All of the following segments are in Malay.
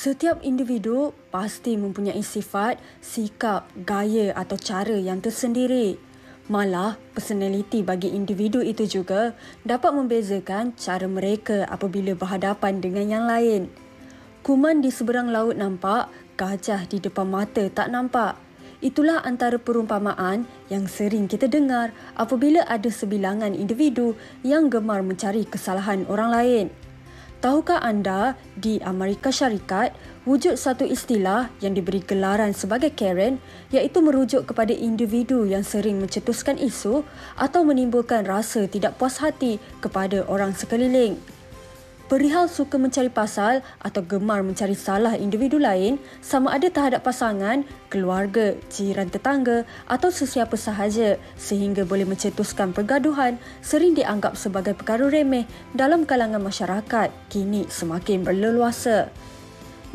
Setiap individu pasti mempunyai sifat, sikap, gaya atau cara yang tersendiri. Malah, personaliti bagi individu itu juga dapat membezakan cara mereka apabila berhadapan dengan yang lain. Kuman di seberang laut nampak, gajah di depan mata tak nampak. Itulah antara perumpamaan yang sering kita dengar apabila ada sebilangan individu yang gemar mencari kesalahan orang lain. Tahukah anda, di Amerika Syarikat, wujud satu istilah yang diberi gelaran sebagai Karen, iaitu merujuk kepada individu yang sering mencetuskan isu atau menimbulkan rasa tidak puas hati kepada orang sekeliling. Perihal suka mencari pasal atau gemar mencari salah individu lain, sama ada terhadap pasangan, keluarga, jiran tetangga atau sesiapa sahaja sehingga boleh mencetuskan pergaduhan, sering dianggap sebagai perkara remeh dalam kalangan masyarakat kini semakin berleluasa.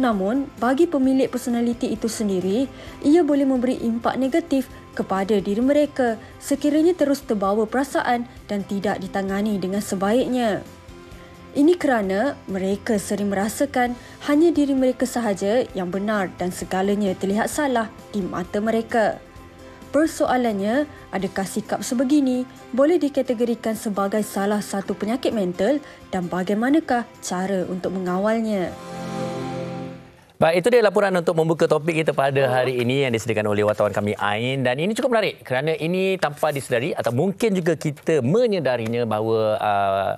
Namun, bagi pemilik personaliti itu sendiri, ia boleh memberi impak negatif kepada diri mereka sekiranya terus terbawa perasaan dan tidak ditangani dengan sebaiknya. Ini kerana mereka sering merasakan hanya diri mereka sahaja yang benar dan segalanya terlihat salah di mata mereka. Persoalannya, adakah sikap sebegini boleh dikategorikan sebagai salah satu penyakit mental dan bagaimanakah cara untuk mengawalnya? Baik, itu dia laporan untuk membuka topik kita pada hari ini yang disediakan oleh wartawan kami Ain, dan ini cukup menarik kerana ini tanpa disedari atau mungkin juga kita menyedarinya bahawa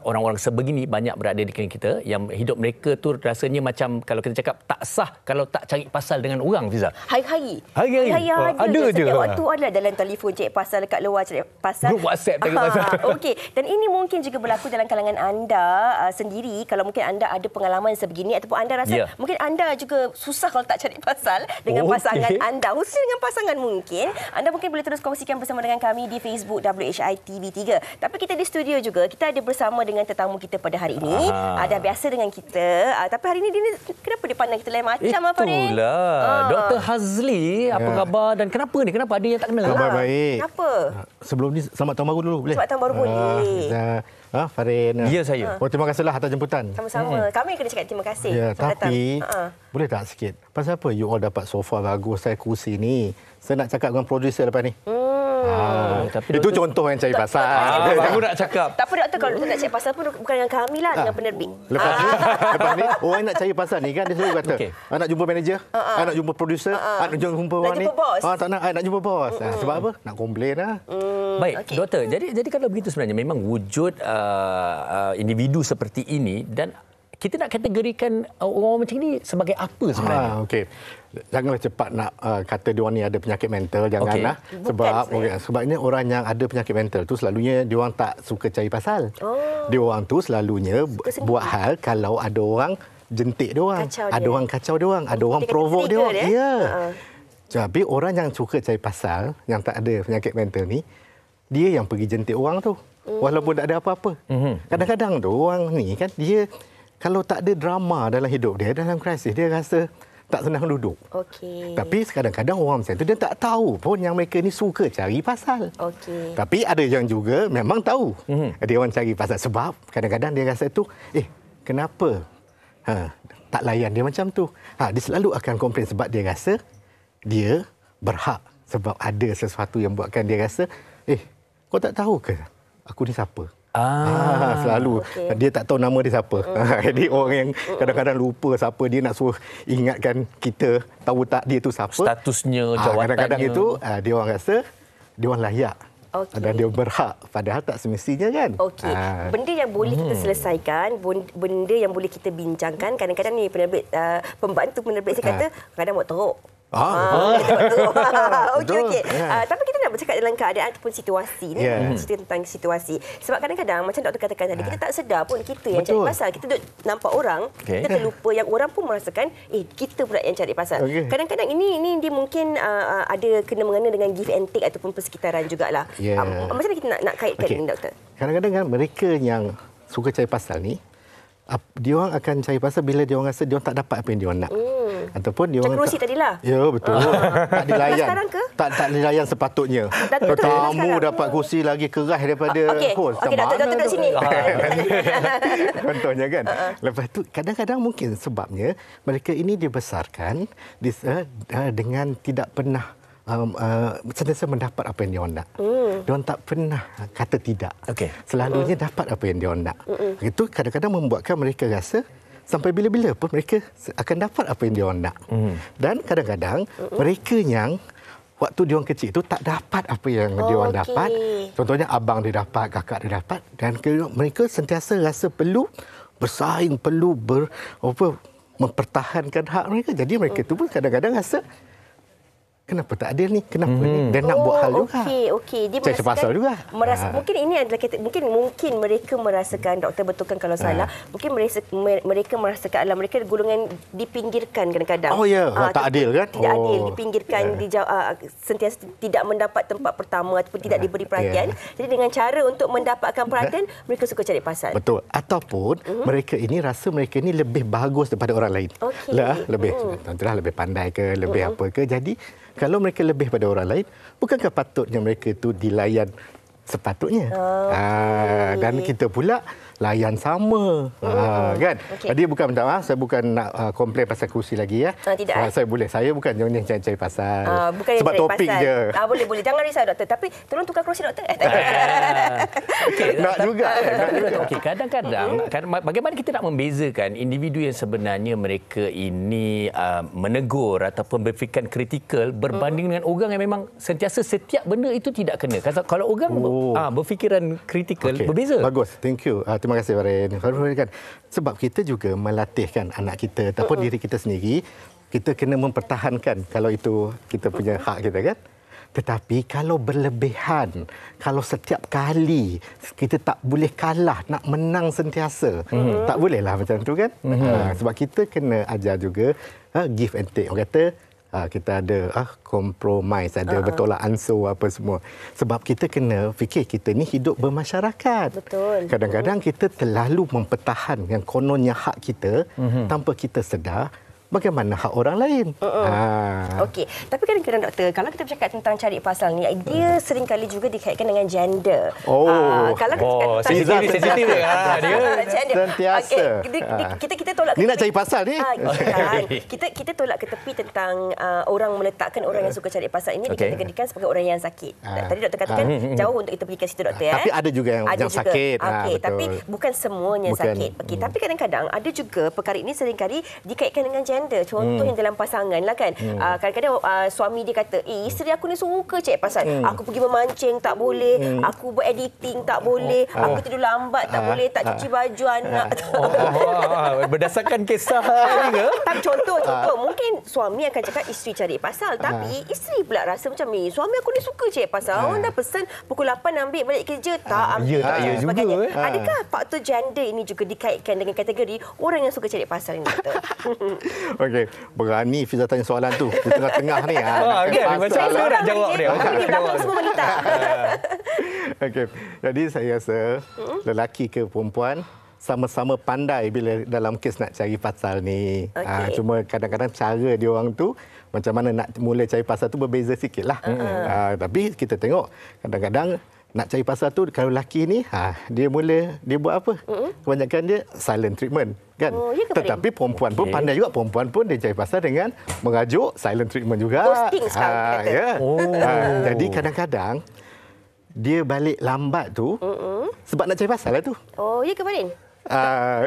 orang-orang sebegini banyak berada di keliling kita yang hidup mereka tu rasanya macam kalau kita cakap tak sah kalau tak cari pasal dengan orang, Fiza. Hari-hari ada je. Setiap waktu ada dalam telefon cari pasal, dekat luar cari pasal. Grup WhatsApp cari pasal. Okey, dan ini mungkin juga berlaku dalam kalangan anda sendiri. Kalau mungkin anda ada pengalaman sebegini ataupun anda rasa mungkin anda juga susah kalau tak cari pasal dengan pasangan anda, khususnya dengan pasangan mungkin. Anda mungkin boleh terus kongsikan bersama dengan kami di Facebook WHITV3. Tapi kita di studio juga, kita ada bersama dengan tetamu kita pada hari ini. Dah biasa dengan kita. Tapi hari ini dia, kenapa dia pandang kita lain macam apa ni? Itulah. Dr. Hazli, apa khabar dan kenapa ni? Kenapa ada yang tak kenal? Khabar baik. Kenapa? Sebelum ni, selamat tahun baru dulu boleh? Selamat tahun baru boleh. Farin. Ya, saya. Terima kasihlah atas jemputan. Sama-sama. Kami kena cakap terima kasih. Ya, tapi boleh tak sikit? Pasal apa you all dapat sofa bagus, saya kursi ni? Saya nak cakap dengan producer lepas ni. Tapi itu contoh yang cari pasal. Aku nak cakap. Tak apa doktor, kalau doktor nak cari pasal pun bukan dengan kami lah, dengan penerbit. Lepas ni, orang nak cari pasal ni kan, dia selalu kata, nak jumpa manager, nak jumpa producer, nak jumpa orang ni. Tak nak jumpa bos. Sebab apa? Nak komplain lah. Baik, doktor. Jadi kalau begitu sebenarnya memang wujud individu seperti ini, dan kita nak kategorikan orang macam ni sebagai apa sebenarnya? Okey. Janganlah cepat nak kata dia orang ni ada penyakit mental, janganlah. Sebabnya orang yang ada penyakit mental tu selalunya dia orang tak suka cari pasal. Dia orang tu selalunya buat hal kalau ada orang jentik dia orang, ada orang kacau dia orang, ada orang provoke dia orang. Ya. Tapi orang yang suka cari pasal, yang tak ada penyakit mental ni, dia yang pergi jentik orang tu. Walaupun tak ada apa-apa. Kadang-kadang tu orang ni kan, dia kalau tak ada drama dalam hidup dia, dalam krisis, dia rasa tak senang duduk. Tapi kadang-kadang orang macam tu, dia tak tahu pun yang mereka ni suka cari pasal. Tapi ada yang juga memang tahu. Dia orang cari pasal sebab kadang-kadang dia rasa tu, kenapa tak layan dia macam tu? Dia selalu akan komplain sebab dia rasa dia berhak. Sebab ada sesuatu yang buatkan dia rasa, kau tak tahu ke aku ni siapa? Selalu dia tak tahu nama dia siapa. Jadi orang yang kadang-kadang lupa siapa dia, nak suruh ingatkan kita tahu tak dia tu siapa, statusnya, jawatannya. Kadang-kadang itu dia orang rasa dia orang layak. Dan dia berhak, padahal tak semestinya kan. Benda yang boleh kita selesaikan, benda yang boleh kita bincangkan. Kadang-kadang ni penerbit, pembantu penerbit saya kata kadang buat teruk. Okey. Tapi kita nak bercakap dalam keadaan ataupun situasi ni, cerita tentang situasi. Sebab kadang-kadang macam doktor katakan tadi, kita tak sedar pun kita yang cari pasal. Kita duduk nampak orang, kita terlupa yang orang pun merasakan kita pula yang cari pasal. Kadang-kadang ini dia mungkin ada kena mengena dengan give and take ataupun persekitaran jugalah. Macam mana kita nak kaitkan ini, doktor? Kadang-kadang kan mereka yang suka cari pasal ni, dia orang akan cari pasal bila dia orang rasa dia orang tak dapat apa yang dia orang nak. Ataupun dia macam orang kerusi tadilah. Ya, betul. Tak dilayan. Sekarang ke? Tak dilayan sepatutnya. Tetamu dapat kursi lagi keras daripada host. Okey, doktor duduk sini. Contohnya kan. Lepas tu kadang-kadang mungkin sebabnya mereka ini dibesarkan dengan tidak pernah sentiasa mendapat apa yang dia nak. Dia tak pernah kata tidak. Selalunya dapat apa yang dia nak. Itu kadang-kadang membuatkan mereka rasa sampai bila-bila pun mereka akan dapat apa yang dia nak. Dan kadang-kadang mereka yang waktu dia orang kecil itu tak dapat apa yang dia orang dapat. Contohnya abang dia dapat, kakak dia dapat, dan mereka sentiasa rasa perlu bersaing, perlu mempertahankan hak mereka. Jadi mereka tu pun kadang-kadang rasa kenapa tak adil ni? Kenapa ni? Dan nak buat hal juga. Okey. Dia cari pasal juga. Mungkin ini adalah mungkin mereka merasakan, doktor betulkan kalau salah, mungkin mereka merasakan mereka golongan dipinggirkan kadang-kadang. Oh ya, tak adil kan? Tidak adil, dipinggirkan, sentiasa tidak mendapat tempat pertama ataupun tidak diberi perhatian. Jadi dengan cara untuk mendapatkan perhatian, mereka suka cari pasal. Betul. Ataupun mereka ini rasa mereka ini lebih bagus daripada orang lain. Lebih pandai ke, lebih apa ke. Jadi kalau mereka lebih pada orang lain, bukankah patutnya mereka itu dilayan sepatutnya? Dan kita pula layan sama. Kan? Jadi bukan minta maaf, saya bukan nak komplain pasal kerusi lagi ya. Tidak. Saya bukan yang cari pasal. Bukan sebab topik pasal je. Boleh. Jangan risau doktor. Tapi tolong tukar kerusi doktor. Nak juga. Okey, kadang-kadang bagaimana kita nak membezakan individu yang sebenarnya mereka ini menegur ataupun berfikiran kritikal berbanding dengan orang yang memang sentiasa setiap benda itu tidak kena. Kalau orang berfikiran kritikal berbeza. Bagus. Thank you. Terima kasih Farin. Sebab kita juga melatihkan anak kita ataupun diri kita sendiri, kita kena mempertahankan kalau itu kita punya hak kita kan. Tetapi kalau berlebihan, kalau setiap kali kita tak boleh kalah, nak menang sentiasa, tak bolehlah macam tu kan. Sebab kita kena ajar juga give and take. Orang kata kita ada kompromis, ada bertolak ansur apa semua. Sebab kita kena fikir kita ni hidup bermasyarakat. Betul. Kadang-kadang kita terlalu mempertahankan yang kononnya hak kita tanpa kita sedar bagaimana hak orang lain. Okey, tapi kadang-kadang doktor, kalau kita bercakap tentang cari pasal ni, dia seringkali juga dikaitkan dengan gender. Kalau kita cakap tentang dia sentiasa. Kita tolak ni nak cari pasal ni. Kita tolak ke tepi tentang orang meletakkan orang yang suka cari pasal ini dikategorikan sebagai orang yang sakit. Tadi doktor katakan jauh untuk kita pergi ke situ doktor. Tapi ada juga yang sakit. Tapi bukan semuanya sakit. Tapi kadang-kadang ada juga perkara ini seringkali dikaitkan dengan gender. Contohnya dalam pasangan lah kan. Kadang-kadang suami dia kata, isteri aku ni suka cek pasal. Aku pergi memancing tak boleh, aku buat editing tak boleh, aku tidur lambat tak boleh, tak cuci baju anak. Berdasarkan kisah ke? Tapi contoh mungkin suami akan cakap isteri cari pasal, tapi isteri pula rasa macam ni, suami aku ni suka cek pasal. Orang dah pesan pukul 8 ambil balik kerja, tak ambil. Juga. Adakah faktor gender ini juga dikaitkan dengan kategori orang yang suka cari pasal ini, doktor? Okey, berani Fiza tanya soalan tu di tengah-tengah ni. Macam saya nak jawab dia. Di belakang semua wanita. Okey, jadi saya rasa lelaki ke perempuan sama-sama pandai bila dalam kes nak cari pasal ni. Cuma kadang-kadang cara dia orang tu macam mana nak mula cari pasal tu berbeza sikitlah. Tapi kita tengok kadang-kadang nak cari pasal tu kalau lelaki ni dia buat apa? Kebanyakan dia silent treatment kan. Tetapi perempuan pun pandai juga, perempuan pun dia cari pasal dengan mengajuk silent treatment juga. Ghosting sekarang kata. Jadi kadang-kadang dia balik lambat tu sebab nak cari pasal lah tu. Ya ke Farin?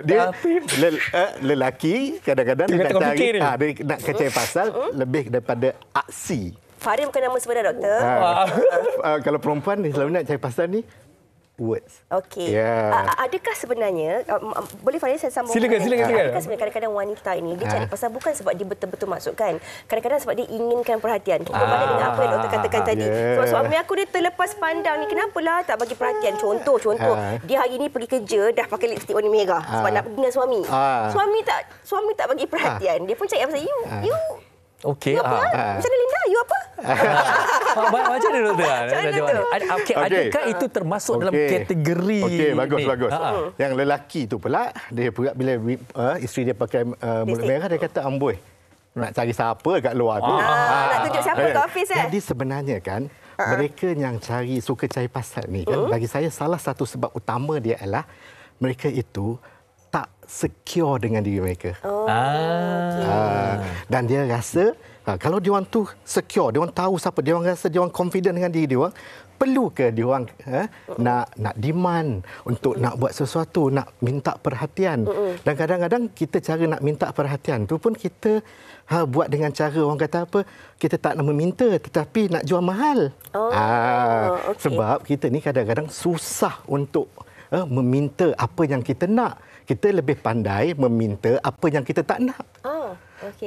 Dia lelaki kadang-kadang dia nak cari pasal lebih daripada aksi. Farin bukan nama sebenar, doktor. Kalau perempuan dia selalu nak cari pasal ni words. Okey. Adakah sebenarnya boleh Farin saya sambung? Silakan. Adakah sebenarnya kadang-kadang wanita ini dia cari pasal bukan sebab dia betul-betul masukkan. Kadang-kadang sebab dia inginkan perhatian. Berbalik dengan apa yang doktor katakan tadi. Sebab suami aku dia terlepas pandang ni, kenapalah tak bagi perhatian. Contoh dia hari ni pergi kerja dah pakai lipstick warna merah sebab nak pergi dengan suami. Suami tak bagi perhatian. Dia pun cakap pasal you Okey. Macam mana Linda? You apa? Macam mana doktor? Adakah itu termasuk dalam kategori? Okey, bagus. Yang lelaki tu pula, dia pula bila isteri dia pakai mulut merah, dia kata amboi. nak cari siapa kat luar tu. Nak tunjuk siapa kat office Jadi sebenarnya kan, mereka yang suka cari pasal ni kan, bagi saya salah satu sebab utama dia adalah mereka itu tak secure dengan diri mereka. Dan dia rasa kalau dia orang tu secure, dia orang tahu siapa, dia orang rasa dia orang confident dengan diri dia orang, perlu ke dia orang nak demand untuk nak buat sesuatu, nak minta perhatian. Dan kadang-kadang kita cara nak minta perhatian tu pun kita buat dengan cara orang kata apa, kita tak nak meminta tetapi nak jual mahal. Sebab kita ni kadang-kadang susah untuk meminta apa yang kita nak. Kita lebih pandai meminta apa yang kita tak nak.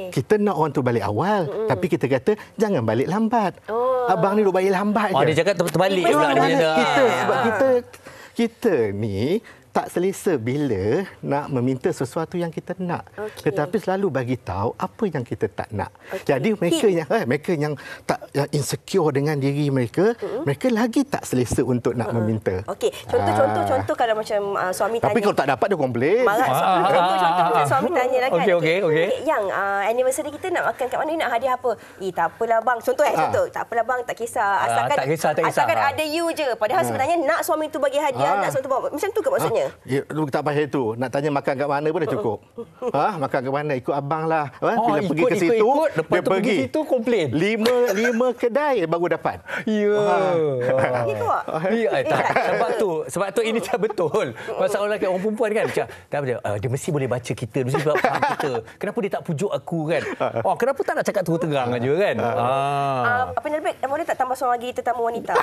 Kita nak orang tu balik awal, tapi kita kata jangan balik lambat. Abang ni duk balik lambat je. Dia cakap terbalik pula dia. Sebab kita ni tak selesa bila nak meminta sesuatu yang kita nak. Tetapi selalu bagi tahu apa yang kita tak nak. Jadi mereka yang tak insecure dengan diri mereka, mereka lagi tak selesa untuk nak meminta. Okey, contoh kalau macam suami tanya. Tapi kalau tak dapat dia komplain. Contoh macam suami tanya lah kan. Okey. Yang anniversary kita nak makan kat mana, nak hadiah apa? Tak apalah bang. Contoh. Tak apalah bang, tak kisah. Asalkan ada you je. Padahal sebenarnya nak suami tu bagi hadiah, nak suami tu bawa. Macam tu ke maksudnya? Tak payah itu. Nak tanya makan kat mana pun dah cukup. Makan kat mana? Ikut abang lah. Bila pergi ke situ, dia pergi situ komplain. 5 kedai baru dapat. Sebab tu ini tak betul. Masalah orang perempuan kan. Dia mesti boleh baca kita, mesti faham kita. Kenapa dia tak pujuk aku kan? Kenapa tak nak cakap terang aja kan? Apa Nalbek, boleh tak tambah seorang lagi tetamu wanita?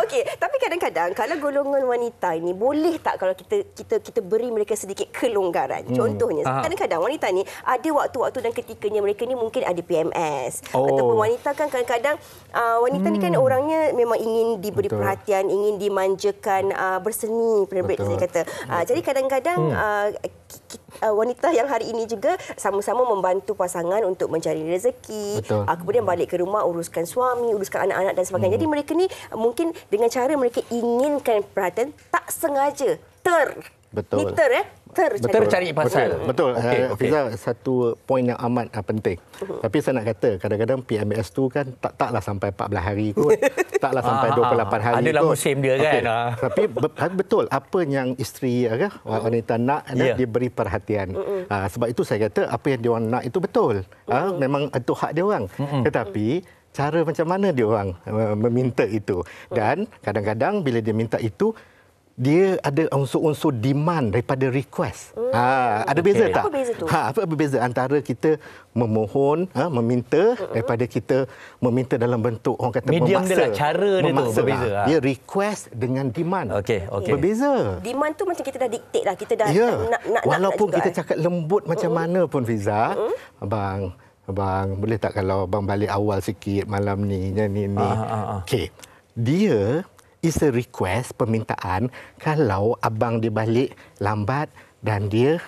Okey, tapi kadang-kadang kalau golongan wanita ini boleh tak kalau kita beri mereka sedikit kelonggaran. Contohnya, kadang-kadang wanita ni ada waktu-waktu dan ketikanya mereka ni mungkin ada PMS. Ataupun wanita kan kadang-kadang wanita ni kan orangnya memang ingin diberi perhatian, ingin dimanjakan, berseni, saya kata. Jadi kadang-kadang wanita yang hari ini juga sama-sama membantu pasangan untuk mencari rezeki. Kemudian balik ke rumah uruskan suami, uruskan anak-anak dan sebagainya. Jadi mereka ni mungkin dengan cara mereka inginkan perhatian, tak sengaja cari pasal. Betul. Fiza, satu poin yang amat penting. Tapi saya nak kata kadang-kadang PMS tu kan taklah sampai 14 hari kot. Taklah sampai 28 hari kot. Adalah musim dia kan. Tapi betul apa yang isteri wanita nak diberi perhatian. Sebab itu saya kata apa yang dia orang nak itu betul. Memang itu hak dia orang. Tetapi cara macam mana dia orang meminta itu. Dan kadang-kadang bila dia minta itu, dia ada unsur-unsur demand daripada request. Ada beza tak? Apa beza tu? Apa beza antara kita memohon, meminta daripada kita meminta dalam bentuk orang kata medium memaksa. Dia lah, cara dia tu berbeza. Dia request dengan demand. Berbeza. Demand tu macam kita dah dictate lah. Kita dah nak walaupun juga, kita cakap lembut macam mana pun Fiza, Abang, boleh tak kalau abang balik awal sikit malam ni, ni. Okey. Dia is a request, permintaan kalau abang dia balik lambat dan dia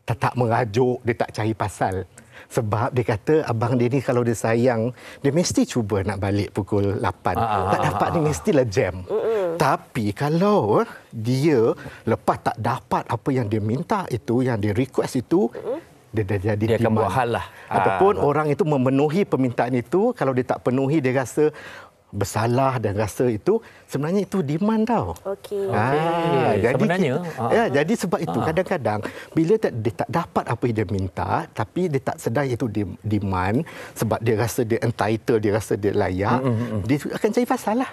tak merajuk, dia tak cari pasal. Sebab dia kata abang dia ni kalau dia sayang, dia mesti cuba nak balik pukul 8. Tak dapat ni mestilah jam. Tapi kalau dia lepas tak dapat apa yang dia minta itu, yang dia request itu, dia dah jadi dia akan buat hal lah. Ataupun orang itu memenuhi permintaan itu, kalau dia tak penuhi dia rasa bersalah dan rasa itu sebenarnya itu demand tau. Jadi sebab itu kadang-kadang bila dia tak dapat apa yang dia minta, tapi dia tak sedar itu demand sebab dia rasa dia entitled, dia rasa dia layak, dia akan cari pasal lah.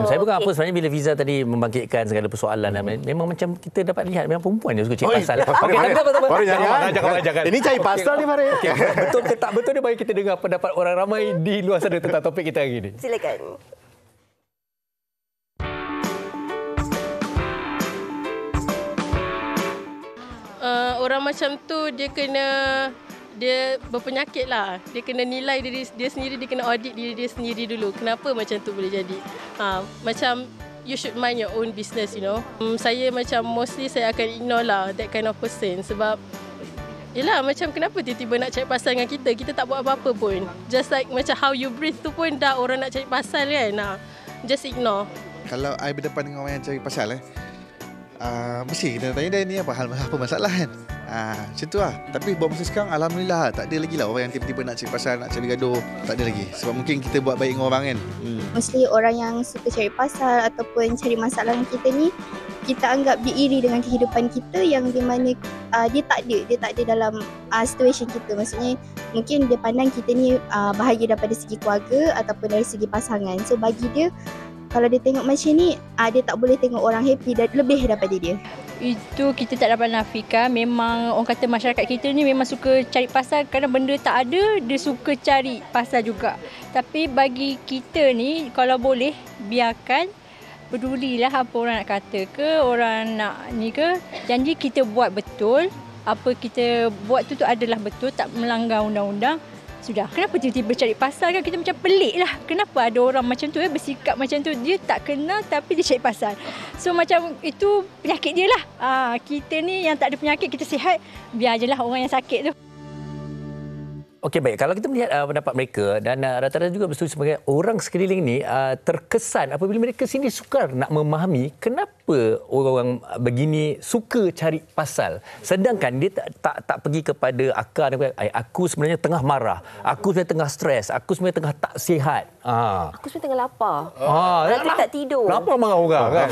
Saya bukan apa sebenarnya bila Fiza tadi membangkitkan segala persoalan, memang macam kita dapat lihat memang perempuan yang suka cari pasal. Jangan. Ini cari pasal ni Farid. Betul ke tak betul dia, bagi kita dengar pendapat orang ramai di luar sana tentang topik kita hari ini. Silakan. Orang macam tu dia berpenyakit lah. Dia kena nilai diri dia sendiri, dia kena audit diri dia sendiri dulu. Kenapa macam tu boleh jadi? Macam you should mind your own business, you know. Saya macam mostly saya akan ignore lah that kind of person sebab yelah, macam kenapa tiba-tiba nak cari pasal dengan kita? Kita tak buat apa-apa pun. Just like macam how you breathe tu pun dah orang nak cari pasal kan. Just ignore. Kalau I berdepan dengan orang yang cari pasal, mesti kita tanya dia ni apa masalah kan. Macam tu lah. Tapi buat masa sekarang alhamdulillah tak ada lagi lah orang yang tiba-tiba nak cari pasal, nak cari gaduh. Tak ada lagi. Sebab mungkin kita buat baik dengan orang kan. Mesti orang yang suka cari pasal ataupun cari masalah dengan kita ni, kita anggap dia iri dengan kehidupan kita yang di mana dia tak ada dalam situasi kita. Maksudnya mungkin dia pandang kita ni bahagia daripada segi keluarga ataupun dari segi pasangan. So bagi dia, kalau dia tengok macam ni, dia tak boleh tengok orang happy dan lebih daripada dia. Itu kita tak dapat nafikan. Memang orang kata masyarakat kita ni memang suka cari pasal. Kadang benda tak ada, dia suka cari pasal juga. Tapi bagi kita ni, kalau boleh, biarkan. Pedulilah apa orang nak kata ke, orang nak ni ke. Janji kita buat betul. Apa kita buat tu adalah betul, tak melanggar undang-undang. Sudah, kenapa tiba-tiba cari pasal kan? Kita macam pelik lah. Kenapa ada orang macam tu bersikap macam tu? Dia tak kenal tapi dia cari pasal. So macam itu penyakit dia lah. Kita ni yang tak ada penyakit, kita sihat, biar je lah orang yang sakit tu. Okey, baik. Kalau kita melihat pendapat mereka dan rata-rata juga bersetuju sebagai orang sekeliling ni terkesan apabila mereka sendiri sukar nak memahami kenapa orang begini suka cari pasal. Sedangkan dia tak pergi kepada akar. Aku sebenarnya tengah marah. Aku sebenarnya tengah stres. Aku sebenarnya tengah tak sihat. Aku sebenarnya tengah lapar. Aku tak tidur. Lapar marah orang kan?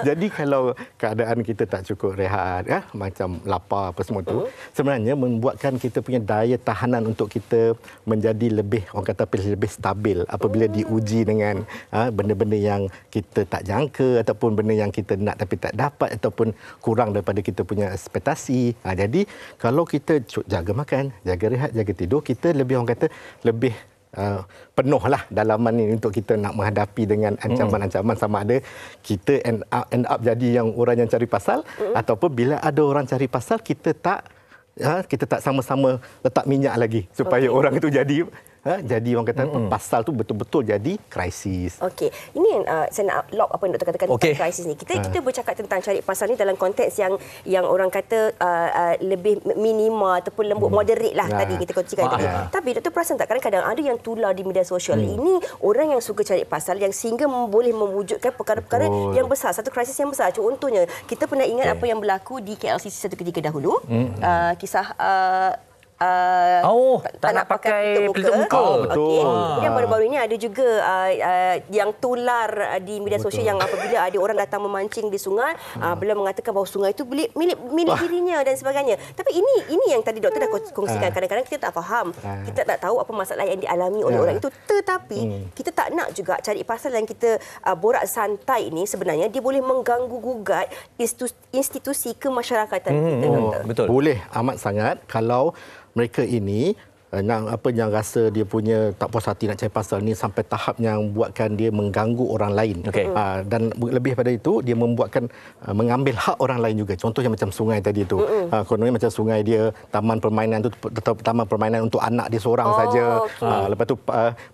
Jadi kalau keadaan kita tak cukup rehat, macam lapar apa semua tu, sebenarnya membuatkan kita punya daya tahanan untuk kita menjadi lebih, orang kata lebih stabil apabila diuji dengan benda-benda yang kita tak jangka ataupun benda yang kita nak tapi tak dapat ataupun kurang daripada kita punya ekspektasi. Jadi kalau kita jaga makan, jaga rehat, jaga tidur, kita lebih, orang kata lebih penuhlah dalaman ini untuk kita nak menghadapi dengan ancaman-ancaman, sama ada kita end up jadi yang orang yang cari pasal ataupun bila ada orang cari pasal kita tak sama-sama letak minyak lagi supaya orang itu jadi orang kata pasal tu betul-betul jadi krisis. Okey, ini yang saya nak lock apa yang doktor katakan tentang krisis ni. Kita bercakap tentang cari pasal ni dalam konteks yang orang kata lebih minima ataupun lembut, moderate lah tadi kita kongsikan tadi. Tapi doktor perasan tak kadang-kadang ada yang tular di media sosial. Ini orang yang suka cari pasal yang sehingga boleh mewujudkan perkara-perkara yang besar, satu krisis yang besar. Contohnya, kita pernah ingat apa yang berlaku di KLCC satu ketika dahulu. Kisah tak nak pakai pelitup muka. Betul. Kemudian baru-baru ini ada juga yang tular di media sosial yang apabila ada orang datang memancing di sungai, beliau mengatakan bahawa sungai itu milik dirinya dan sebagainya. Tapi ini yang tadi doktor dah kongsikan. Kadang-kadang kita tak faham, kita tak tahu apa masalah yang dialami oleh orang itu. Tetapi kita tak nak juga cari pasal yang kita borak santai ini sebenarnya dia boleh mengganggu gugat institusi kemasyarakatan kita. Betul. Boleh amat sangat kalau mereka ini yang rasa dia punya tak puas hati nak cari pasal ni sampai tahap yang buatkan dia mengganggu orang lain. Dan lebih pada itu dia membuatkan mengambil hak orang lain juga. Contohnya macam sungai tadi tu. Kononnya macam sungai dia taman permainan tu, taman permainan untuk anak dia seorang saja. Lepas tu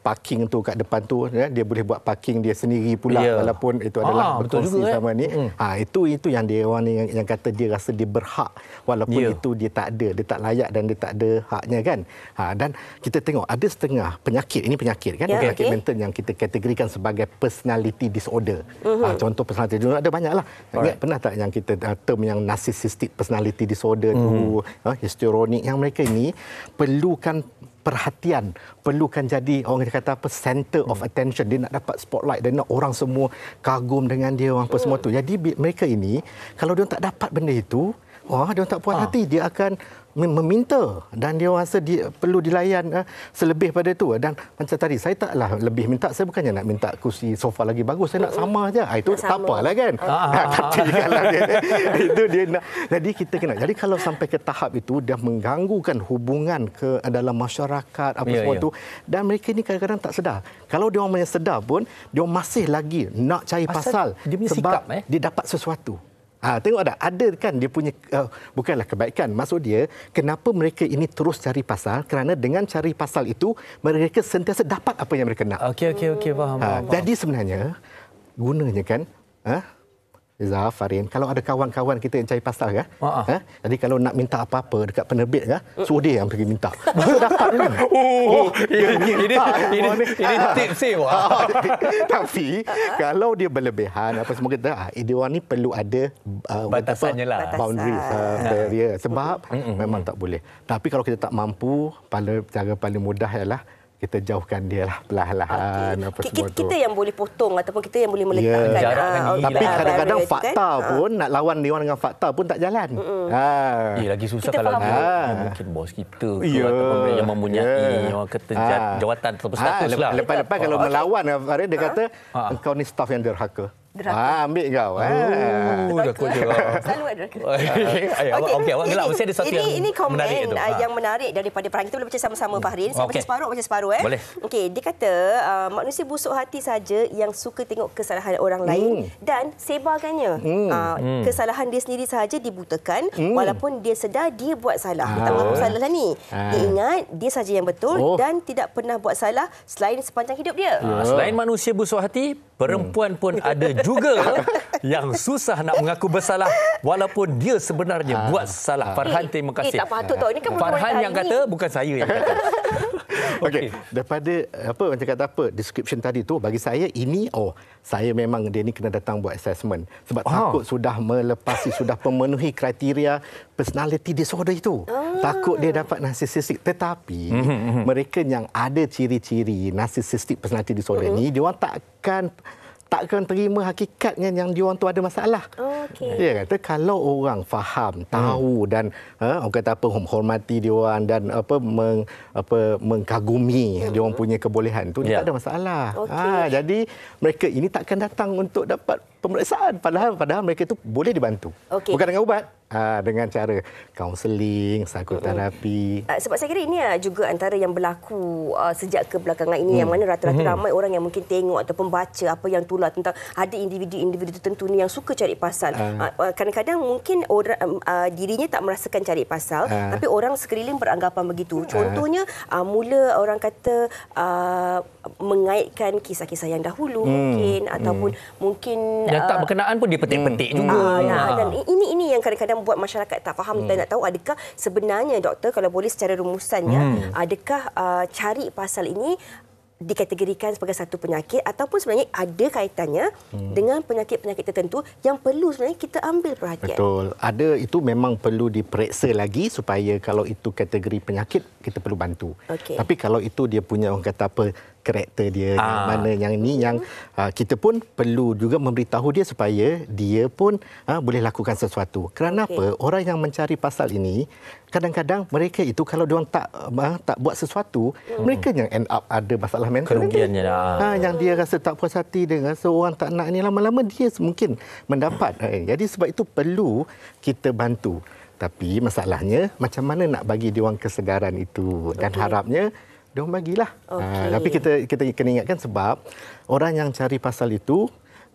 parking tu kat depan tu dia boleh buat parking dia sendiri pula walaupun itu adalah berkongsi sama ni. Itu yang dia orang ni yang kata dia rasa dia berhak walaupun itu dia tak ada, dia tak layak dan dia tak ada haknya kan. Dan kita tengok ada setengah penyakit, ini penyakit kan, penyakit mental yang kita kategorikan sebagai personality disorder. Contoh personality disorder ada banyaklah. Ingat pernah tak yang kita term yang narcissistic personality disorder tu, histrionic, yang mereka ini perlukan perhatian, perlukan jadi orang kata apa, center of attention. Dia nak dapat spotlight, dia nak orang semua kagum dengan dia, orang apa semua tu. Jadi mereka ini kalau dia tak dapat benda itu, dia tak puas hati, dia akan meminta dan dia rasa dia perlu dilayan selebih pada itu. Dan macam tadi saya taklah lebih minta, saya bukannya nak minta kursi sofa lagi bagus, saya nak sama aja. Itu tak apalah kan. Tapi kalau itu dia nak, jadi kita kena. Jadi kalau sampai ke tahap itu dia mengganggukan hubungan ke dalam masyarakat apa semua tu, dan mereka ni kadang-kadang tak sedar. Kalau dia orang sedar pun dia masih lagi nak cari pasal dia punya sebab sikap, dia dapat sesuatu. Tengok ada kan dia punya bukanlah kebaikan. Maksud dia kenapa mereka ini terus cari pasal, kerana dengan cari pasal itu mereka sentiasa dapat apa yang mereka nak. Okey faham. Jadi sebenarnya gunanya kan Izzah, Farin, kalau ada kawan-kawan kita yang cari pasal kan, jadi kalau nak minta apa-apa dekat penerbit kan, suruh dia yang pergi minta. Betul dapat kan? Ini tips sih. Tapi kalau dia berlebihan apa semua kita, dia orang ni perlu ada batasannya lah. Boundaries, barrier. Sebab memang tak boleh. Tapi kalau kita tak mampu, cara paling mudah ialah kita jauhkan dia lah perlahan-lahan apa semua tu. Kita yang boleh potong ataupun kita yang boleh meletakkan. Tapi kadang-kadang fakta pun nak lawan dia orang dengan fakta pun tak jalan. Lagi susah kita kalau mungkin bos kita ke ataupun yang mempunyai orang kata jawatan atau status lah. Lepas-lepas kalau melawan Farid dia kata engkau ni staff yang derhaka. Ambil kau. Takut je. Selalu ada derhaka. Okey, awak gelap mesti ada satu ini komen menarik tu. yang menarik daripada perangai. Kita boleh baca sama-sama Fahrin. Saya baca separuh. Boleh. Okey, dia kata manusia busuk hati saja yang suka tengok kesalahan orang lain dan sebarkannya. Kesalahan dia sendiri sahaja dibutakan walaupun dia sedar dia buat salah. Dia tak mengaku salah lah ni. Dia ingat dia saja yang betul dan tidak pernah buat salah selain sepanjang hidup dia. Selain manusia busuk hati, perempuan pun ada juga yang susah nak mengaku bersalah walaupun dia sebenarnya buat salah. Farhan, terima kasih. Tak patut tau. Ini kan Farhan yang kata, bukan saya yang kata. Okey, daripada macam kata description tadi tu, bagi saya ini saya memang dia ni kena datang buat assessment sebab takut sudah melepasi, sudah memenuhi kriteria personality disorder itu. Takut dia dapat narcissistic, tetapi mereka yang ada ciri-ciri narcissistic personality disorder ni, dia orang takkan terima hakikatnya yang dia orang tu ada masalah. Dia kata kalau orang faham, tahu dan orang kata menghormati dia orang dan mengkagumi dia orang punya kebolehan tu, dia tak ada masalah. Jadi mereka ini takkan datang untuk dapat pemeriksaan, padahal mereka itu boleh dibantu. Bukan dengan ubat, dengan cara kaunseling, psikoterapi. Sebab saya kira ini juga antara yang berlaku sejak kebelakangan ini, yang mana rata-rata ramai orang yang mungkin tengok ataupun baca apa yang tular tentang ada individu-individu tertentu ni yang suka cari pasal. Kadang-kadang mungkin orang dirinya tak merasakan cari pasal, tapi orang sekeliling beranggapan begitu. Contohnya mula orang kata mengaitkan kisah-kisah yang dahulu mungkin, ataupun mungkin yang tak berkenaan pun dia petik-petik juga. Dan ini yang kadang-kadang buat masyarakat tak faham dan nak tahu adakah sebenarnya doktor, kalau boleh secara rumusannya, adakah cari pasal ini dikategorikan sebagai satu penyakit ataupun sebenarnya ada kaitannya dengan penyakit-penyakit tertentu yang perlu sebenarnya kita ambil perhatian. Betul. Ada, itu memang perlu diperiksa lagi supaya kalau itu kategori penyakit kita perlu bantu. Tapi kalau itu dia punya orang kata karakter dia yang mana yang ni yang kita pun perlu juga memberitahu dia supaya dia pun boleh lakukan sesuatu. Kerana apa? Orang yang mencari pasal ini kadang-kadang mereka itu kalau dia orang tak buat sesuatu, mereka yang end up ada masalah mental. Kerugiannya yang dia rasa tak puas hati, dia rasa orang tak nak ni, lama-lama dia mungkin mendapat. Jadi sebab itu perlu kita bantu. Tapi masalahnya macam mana nak bagi dia orang kesedaran itu, dan harapnya dia orang bagilah. Tapi kita kena ingatkan sebab orang yang cari pasal itu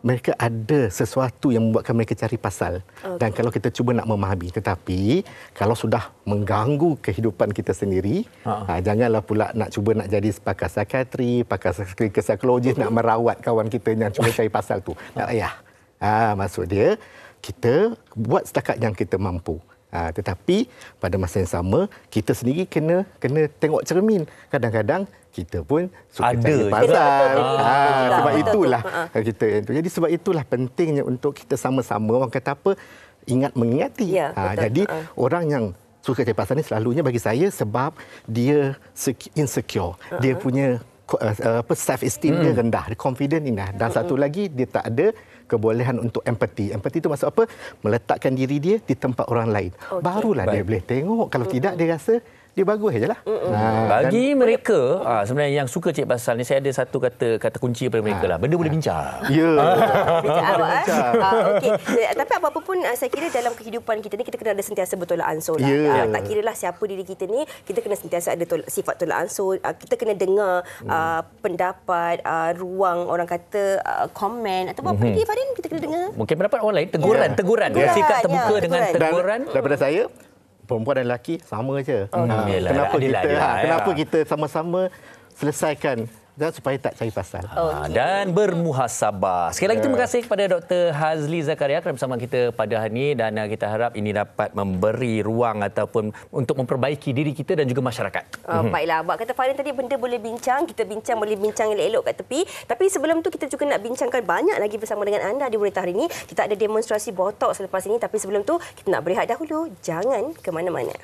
mereka ada sesuatu yang membuatkan mereka cari pasal. Dan kalau kita cuba nak memahami, tetapi kalau sudah mengganggu kehidupan kita sendiri, janganlah pula nak cuba nak jadi pakar psikiatri, pakar psikologis, nak merawat kawan kita yang cuba cari pasal tu. Tak payah. Maksud dia, kita buat setakat yang kita mampu. Tetapi pada masa yang sama, kita sendiri kena tengok cermin. Kadang-kadang kita pun suka cari pasal. Sebab itulah kita. Jadi sebab itulah pentingnya untuk kita sama-sama, orang kata apa, mengingati. Jadi orang yang suka cari pasal ni selalunya bagi saya sebab dia insecure. Dia punya self esteem dia rendah, dia confident rendah. Dan satu lagi, dia tak ada kebolehan untuk empati. Empati itu maksud apa? Meletakkan diri dia di tempat orang lain. Barulah dia boleh tengok. Kalau tidak, dia rasa dia bagus sajalah. Bagi mereka sebenarnya yang suka cek pasal ni, saya ada satu kata kunci pada mereka lah. Benda boleh bincang. Okey. Tapi apa-apa pun saya kira dalam kehidupan kita ni kita kena ada sentiasa bertolak ansur lah. Tak kiralah siapa diri kita ni, kita kena sentiasa ada sifat tolak ansur. Kita kena dengar pendapat, ruang orang kata komen atau apa lagi Farin kita kena dengar. Mungkin pendapat orang lain, teguran. Sikap terbuka dengan teguran. Daripada saya, perempuan dan lelaki sama je. Kenapa kita sama-sama selesaikan dan supaya tak cari pasal. Dan bermuhasabah. Sekali lagi terima kasih kepada Dr. Hazli Zakaria kerana bersama kita pada hari ini dan kita harap ini dapat memberi ruang ataupun untuk memperbaiki diri kita dan juga masyarakat. Baiklah, Abang kata Farin tadi benda boleh bincang, kita bincang boleh bincang elok-elok kat tepi. Tapi sebelum tu kita juga nak bincangkan banyak lagi bersama dengan anda di Berita hari ini. Kita ada demonstrasi botok selepas ini, tapi sebelum tu kita nak berehat dahulu. Jangan ke mana-mana.